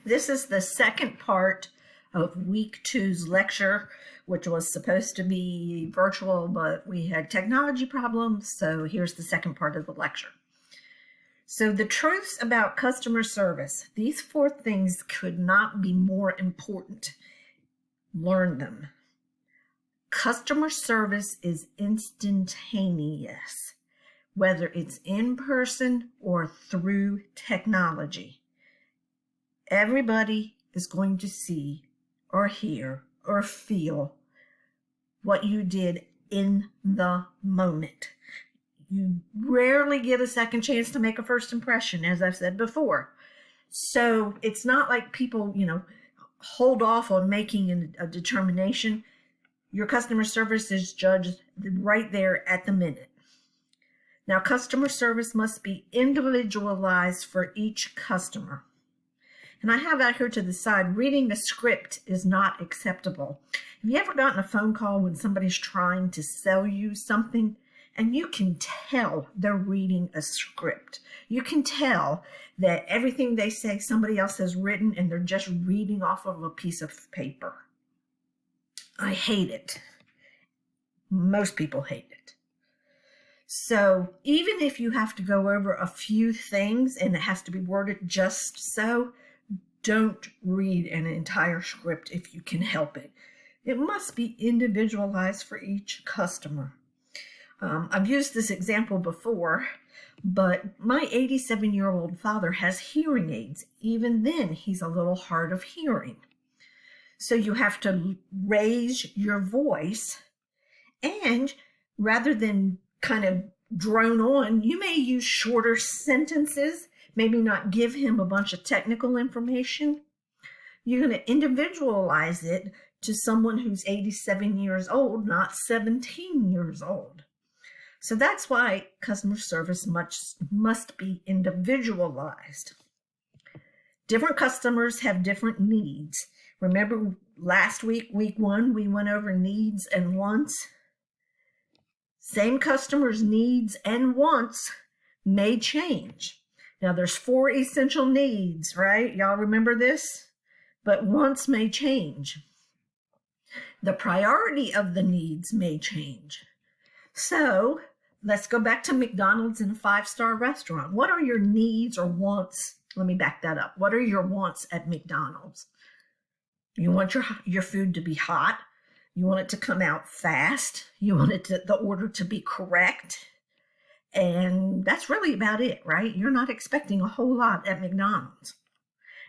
This is the second part of week 2's lecture, which was supposed to be virtual, but we had technology problems. So here's the second part of the lecture. So the truths about customer service, these 4 things could not be more important. Learn them. Customer service is instantaneous, whether it's in person or through technology. Everybody is going to see or hear or feel what you did in the moment. You rarely get a second chance to make a first impression, as I've said before. So it's not like people, hold off on making a determination. Your customer service is judged right there at the minute. Now, customer service must be individualized for each customer. And I have out here to the side, reading a script is not acceptable. Have you ever gotten a phone call when somebody's trying to sell you something and you can tell they're reading a script? You can tell that everything they say somebody else has written and they're just reading off of a piece of paper. I hate it. Most people hate it. So even if you have to go over a few things and it has to be worded just so, don't read an entire script if you can help it. It must be individualized for each customer. I've used this example before, but my 87-year-old father has hearing aids. Even then, he's a little hard of hearing. So you have to raise your voice, and rather than kind of drone on, you may use shorter sentences, maybe not give him a bunch of technical information. You're going to individualize it to someone who's 87 years old, not 17 years old. So that's why customer service must be individualized. Different customers have different needs. Remember last week, week 1, we went over needs and wants. Same customers' needs and wants may change. Now there's 4 essential needs, right? Y'all remember this? But wants may change. The priority of the needs may change. So let's go back to McDonald's in a 5-star restaurant. What are your needs or wants? Let me back that up. What are your wants at McDonald's? You want your food to be hot. You want it to come out fast. You want the order to be correct. And that's really about it, right? You're not expecting a whole lot at McDonald's.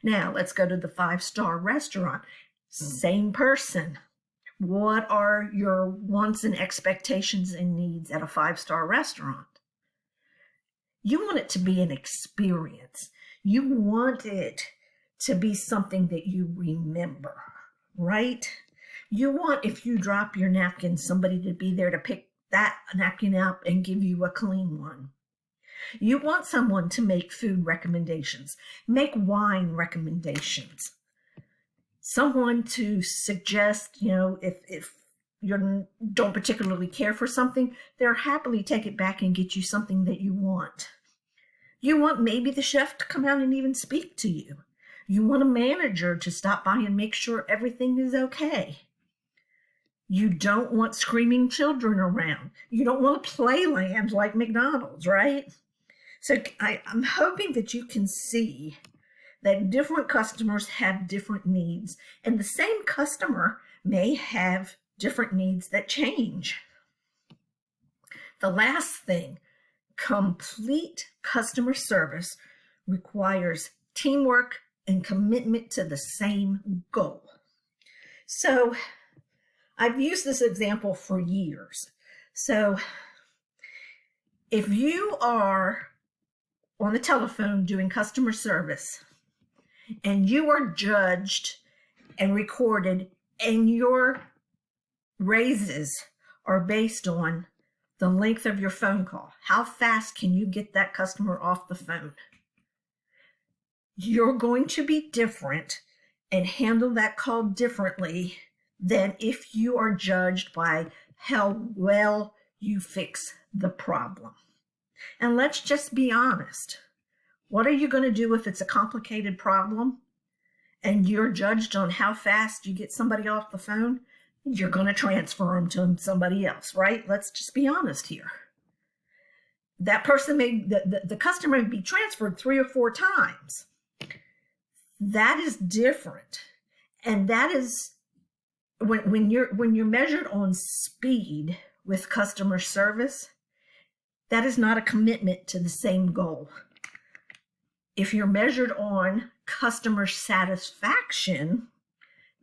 Now, let's go to the 5-star restaurant. Same person. What are your wants and expectations and needs at a 5-star restaurant? You want it to be an experience. You want it to be something that you remember, right? You want, if you drop your napkin, somebody to be there to pick that napkin up and give you a clean one. You want someone to make food recommendations, make wine recommendations, someone to suggest, if you don't particularly care for something, they'll happily take it back and get you something that you want. You want maybe the chef to come out and even speak to you. You want a manager to stop by and make sure everything is okay. You don't want screaming children around. You don't want a playland like McDonald's, right? So I'm hoping that you can see that different customers have different needs, and the same customer may have different needs that change. The last thing, complete customer service requires teamwork and commitment to the same goal. So I've used this example for years. So if you are on the telephone doing customer service and you are judged and recorded and your raises are based on the length of your phone call, how fast can you get that customer off the phone? You're going to be different and handle that call differently than if you are judged by how well you fix the problem. And let's just be honest. What are you going to do if it's a complicated problem and you're judged on how fast you get somebody off the phone, you're going to transfer them to somebody else, right? Let's just be honest here. That person the customer may be transferred 3 or 4 times. That is different. And that is when you're measured on speed with customer service, that is not a commitment to the same goal. If you're measured on customer satisfaction,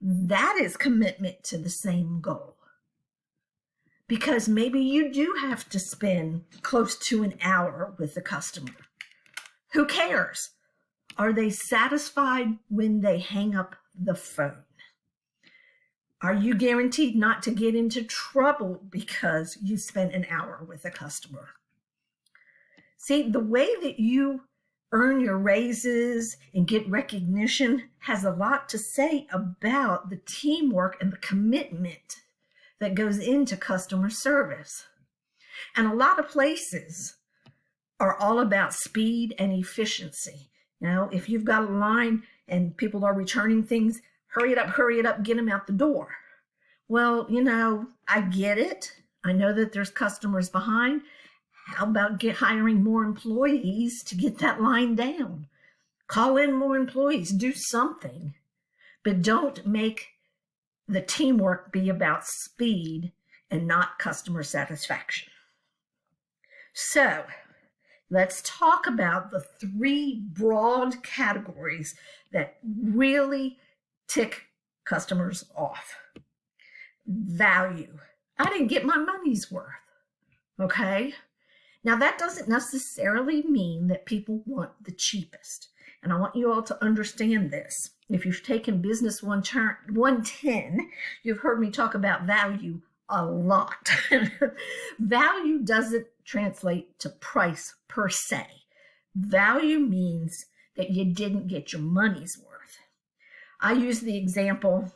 that is commitment to the same goal. Because maybe you do have to spend close to an hour with the customer. Who cares? Are they satisfied when they hang up the phone? Are you guaranteed not to get into trouble because you spent an hour with a customer? See, the way that you earn your raises and get recognition has a lot to say about the teamwork and the commitment that goes into customer service. And a lot of places are all about speed and efficiency. Now, if you've got a line and people are returning things, hurry it up, get them out the door. Well, I get it. I know that there's customers behind. How about hiring more employees to get that line down? Call in more employees, do something. But don't make the teamwork be about speed and not customer satisfaction. So let's talk about the 3 broad categories that really tick customers off. Value. I didn't get my money's worth. Okay? Now, that doesn't necessarily mean that people want the cheapest. And I want you all to understand this. If you've taken Business 110, you've heard me talk about value a lot. Value doesn't translate to price per se. Value means that you didn't get your money's worth. I use the example,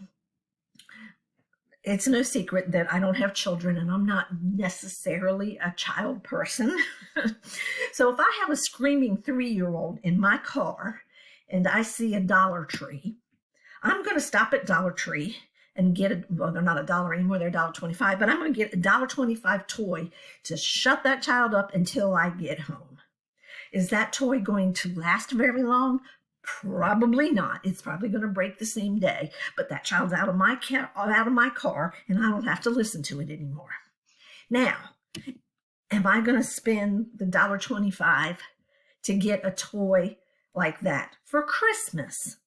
it's no secret that I don't have children and I'm not necessarily a child person. So if I have a screaming 3-year-old in my car and I see a Dollar Tree, I'm going to stop at Dollar Tree and get well, they're not $1 anymore, they're $1.25, but I'm going to get a $1.25 toy to shut that child up until I get home. Is that toy going to last very long? Probably not. It's probably going to break the same day, but that child's out of my car and I don't have to listen to it anymore. Now, am I going to spend the $1.25 to get a toy like that for Christmas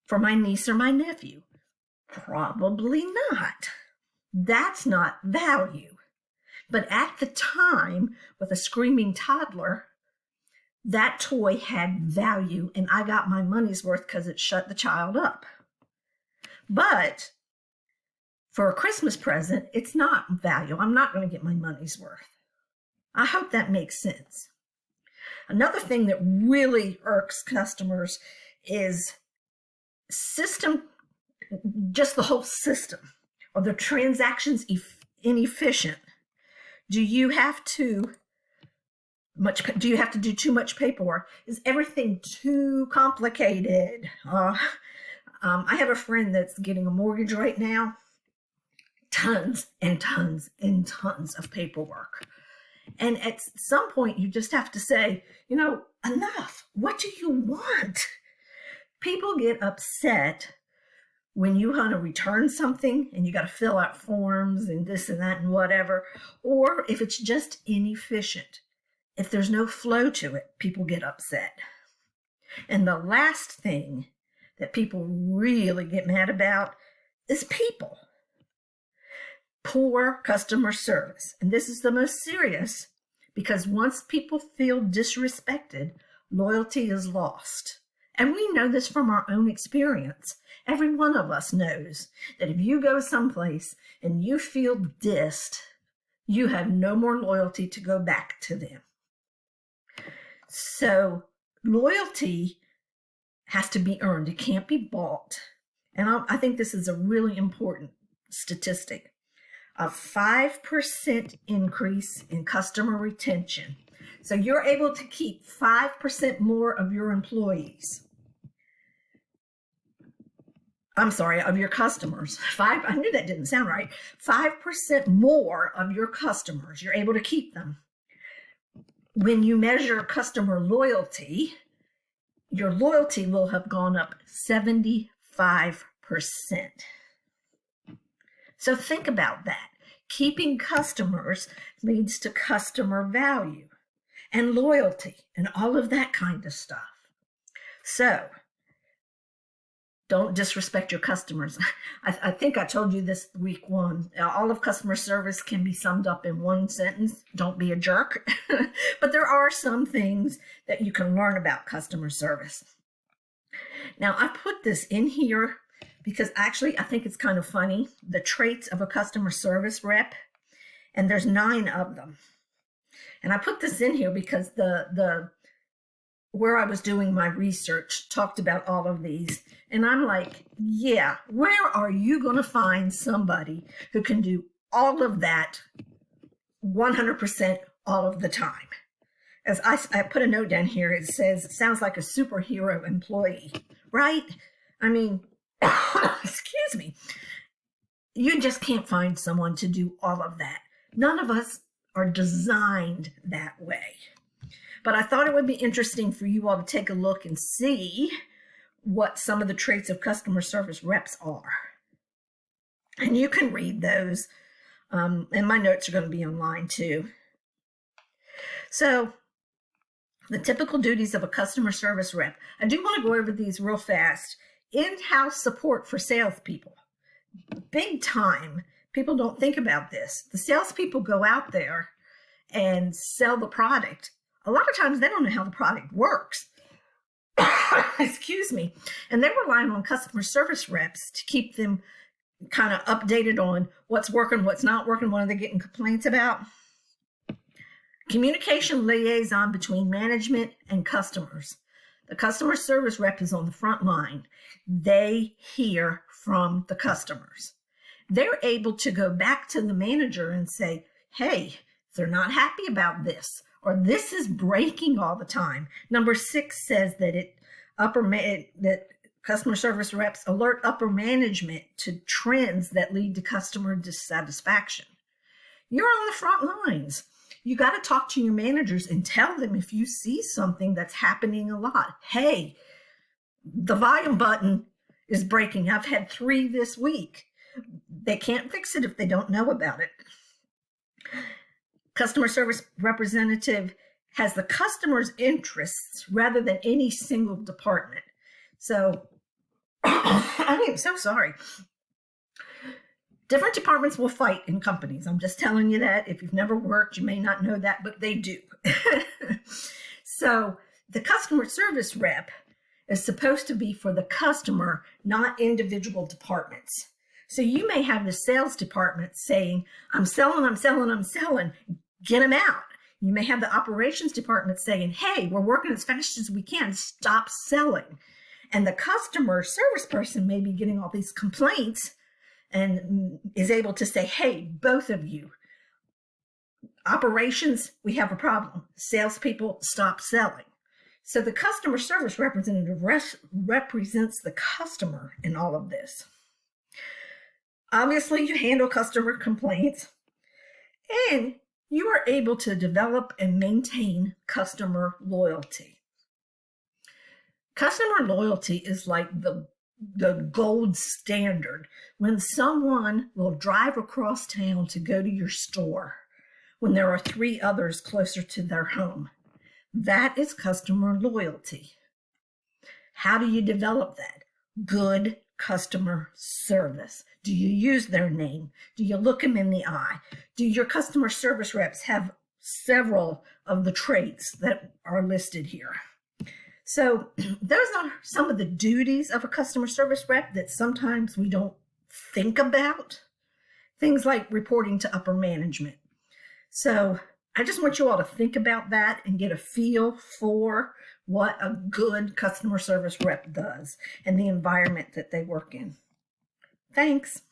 for my niece or my nephew? Probably not. That's not value. But at the time, with a screaming toddler, that toy had value and I got my money's worth because it shut the child up. But for a Christmas present, it's not value. I'm not going to get my money's worth. I hope that makes sense. Another thing that really irks customers is just the whole system. Are the transactions inefficient? Do you have to do too much paperwork? Is everything too complicated? I have a friend that's getting a mortgage right now. Tons and tons and tons of paperwork. And at some point, you just have to say, enough. What do you want? People get upset when you want to return something and you got to fill out forms and this and that and whatever, or if it's just inefficient. If there's no flow to it, people get upset. And the last thing that people really get mad about is people. Poor customer service. And this is the most serious because once people feel disrespected, loyalty is lost. And we know this from our own experience. Every one of us knows that if you go someplace and you feel dissed, you have no more loyalty to go back to them. So loyalty has to be earned. It can't be bought. And I think this is a really important statistic. A 5% increase in customer retention. So you're able to keep 5% more of your employees. I'm sorry, of your customers. I knew that didn't sound right. 5% more of your customers, you're able to keep them. When you measure customer loyalty, your loyalty will have gone up 75%. So think about that. Keeping customers leads to customer value and loyalty and all of that kind of stuff. So don't disrespect your customers. I think I told you this week one. All of customer service can be summed up in one sentence. Don't be a jerk. But there are some things that you can learn about customer service. Now, I put this in here because actually I think it's kind of funny. The traits of a customer service rep, and there's 9 of them. And I put this in here because the where I was doing my research talked about all of these. And I'm like, yeah, where are you going to find somebody who can do all of that 100% all of the time? As I put a note down here, it says, it sounds like a superhero employee, right? I mean, excuse me. You just can't find someone to do all of that. None of us are designed that way. But I thought it would be interesting for you all to take a look and see what some of the traits of customer service reps are. And you can read those. And my notes are going to be online too. So the typical duties of a customer service rep. I do want to go over these real fast. In-house support for salespeople. Big time. People don't think about this. The salespeople go out there and sell the product. A lot of times they don't know how the product works. Excuse me. And they're relying on customer service reps to keep them kind of updated on what's working, what's not working, what are they getting complaints about. Communication liaison between management and customers. The customer service rep is on the front line. They hear from the customers. They're able to go back to the manager and say, hey, they're not happy about this, or this is breaking all the time. Number 6 says that that customer service reps alert upper management to trends that lead to customer dissatisfaction. You're on the front lines. You got to talk to your managers and tell them if you see something that's happening a lot. Hey, the volume button is breaking. I've had 3 this week. They can't fix it if they don't know about it. Customer service representative has the customer's interests rather than any single department. So, I am so sorry. Different departments will fight in companies. I'm just telling you that. If you've never worked, you may not know that, but they do. So the customer service rep is supposed to be for the customer, not individual departments. So you may have the sales department saying, I'm selling, get them out. You may have the operations department saying, hey, we're working as fast as we can, stop selling. And the customer service person may be getting all these complaints and is able to say, hey, both of you, operations, we have a problem. Salespeople, stop selling. So the customer service representative represents the customer in all of this. Obviously, you handle customer complaints, and you are able to develop and maintain customer loyalty. Customer loyalty is like the gold standard when someone will drive across town to go to your store when there are 3 others closer to their home. That is customer loyalty. How do you develop that? Good customer service. Do you use their name? Do you look them in the eye? Do your customer service reps have several of the traits that are listed here? So those are some of the duties of a customer service rep that sometimes we don't think about. Things like reporting to upper management. So I just want you all to think about that and get a feel for what a good customer service rep does and the environment that they work in. Thanks.